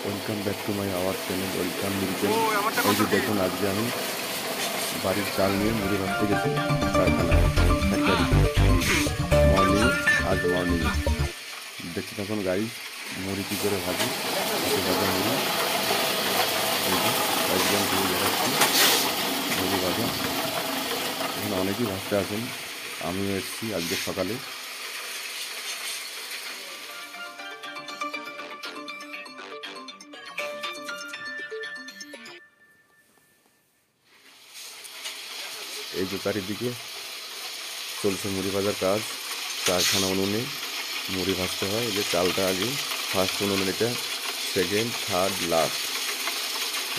Welcome back to my our channel welcome Milton. এই যে দেখুন, আজকে আমি বাড়ির চাল নিয়ে মুড়ি ভাজতে গেছি কারখানায়, ফ্যাক্টরিতে। মর্নিং, আজ মর্নিং দেখছি তখন গাড়ি মুড়ি কী করে ভাজি, হাতে ভাজা মুড়ি। এই যে কয়েকজন দিয়ে দেখাচ্ছি মুড়ি ভাজা। এখানে অনেকেই ভাজতে আসেন, আমিও এসেছি আজকে সকালে। এই যে চারিদিকে চলছে মুড়ি ভাজার কাজ। কারখানা উনুনে মুড়ি ভাজতে হয়। এই যে চালটা আগে ফার্স্ট উনুন, এটা সেকেন্ড, থার্ড, লাস্ট।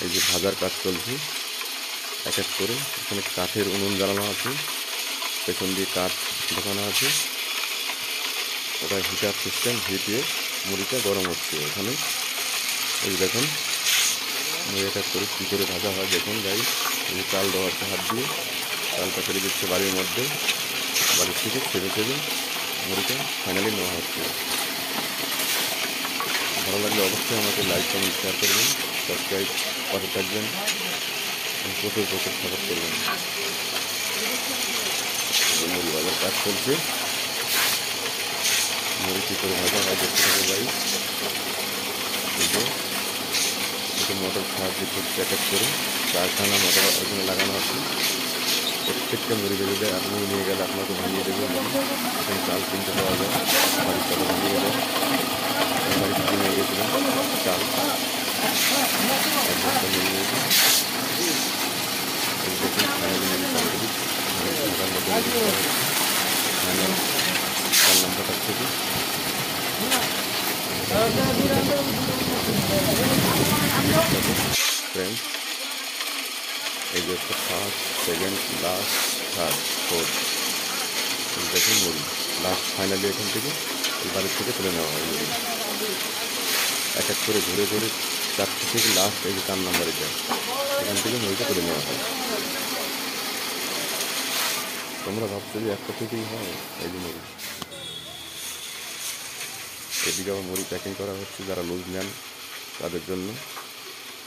এই যে ভাজার কাজ চলছে এক এক করে। এখানে কাঠের উনুন জ্বালানো আছে, পেছন দিয়ে কাঠ ঢোকানো আছে। ওটা হিটার সিস্টেম, হিটে মুড়িটা গরম হচ্ছে ওখানে। এই দেখুন মুড়ি এক এক করে কী করে ভাজা হয় দেখুন গাই। এই যে চাল দেওয়া হচ্ছে হাত দিয়ে, চালটা ফেলে দিচ্ছে বাড়ির মধ্যে। বাড়ির থেকে ছেড়ে ছেড়ে মুড়িটা ফাইনালি নেওয়া হচ্ছে। ভালো লাগলে অবশ্যই আমাকে লাইক, কমেন্ট, শেয়ার করবেন, সাবস্ক্রাইব পাশে থাকবেন, প্রচুর প্রচুর সাপোর্ট করবেন। মুড়ি ভাজার কাজ চলছে, মুড়ি কী করে ভাজা হয় দেখতে হবে ভাই। এটা মোটর সাহায্যে ঘুরছে এক এক করে। কারখানা মোটর ওখানে লাগানো আছে, প্রত্যেকটা মুড়ি ভেজে দেয়। আপনি নিয়ে গেলে আপনাকে ভাঙিয়ে দেবে। এখানে চাল কিনতে পাওয়া যায়, বাড়ির চাল ভাঙিয়ে দেয়। আমি বাড়ি থেকে নিয়ে গেছিলাম চাল, এক বস্তা নিয়ে গিয়েছি। এই দেখুন ফাইনালি মুড়ি কমপ্লিট, ঢাকার মতো মুড়ি করা হচ্ছে ফাইনাল চাল নাম্বারটার থেকে। ফ্রেন্ডস, এই যে first, second, last, third, fourth. দেখুন মুড়ি লাস্ট ফাইনালি এখান থেকে বাড়ির থেকে তুলে নেওয়া হয় মুড়ি। এক এক করে ঘুরে ঘুরে চারটে থেকে লাস্ট এই যে 4 নাম্বারে যায়, এখান থেকে মুড়িটা তুলে নেওয়া হয়। তোমরা ভাবছো যে একটা থেকেই হয়, এই যে মুড়ি। এদিকে আবার মুড়ি প্যাকিং করা হচ্ছে যারা লুজ নেন তাদের জন্য।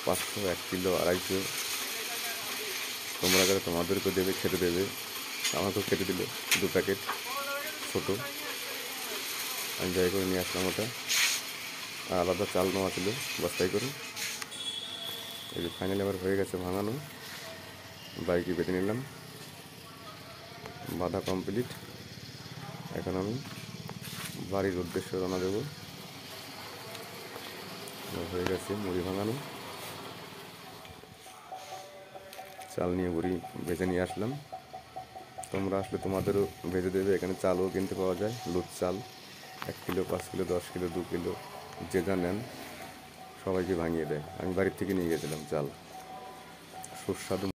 500, 1 কিলো, 250। তোমরা যারা তোমাদেরকেও দেবে, খেতে দেবে। আমাকেও খেতে দিল 2 প্যাকেট ছোটো। আমি যাই করে নিয়ে আসলাম ওটা। আর আলাদা চাল নেওয়া ছিল বস্তায় করে। এই যে ফাইনালি আবার হয়ে গেছে ভাঙানো, বাইকে বেঁধে নিলাম, বাঁধা কমপ্লিট। এখন আমি বাড়ির উদ্দেশ্যে রওনা দেবো। হয়ে গেছে মুড়ি ভাঙানো, চাল নিয়ে মুড়ি ভেজে নিয়ে আসলাম। তোমরা আসলে তোমাদেরও ভেজে দেবে। এখানে চালও কিনতে পাওয়া যায়, লুজ চাল। 1 কিলো, 5 কিলো, 10 কিলো, 2 কিলো, যে যা নেন সবাইকে ভাঙিয়ে দেয়। আমি বাড়ির থেকে নিয়ে গেছিলাম চাল, সুস্বাদু।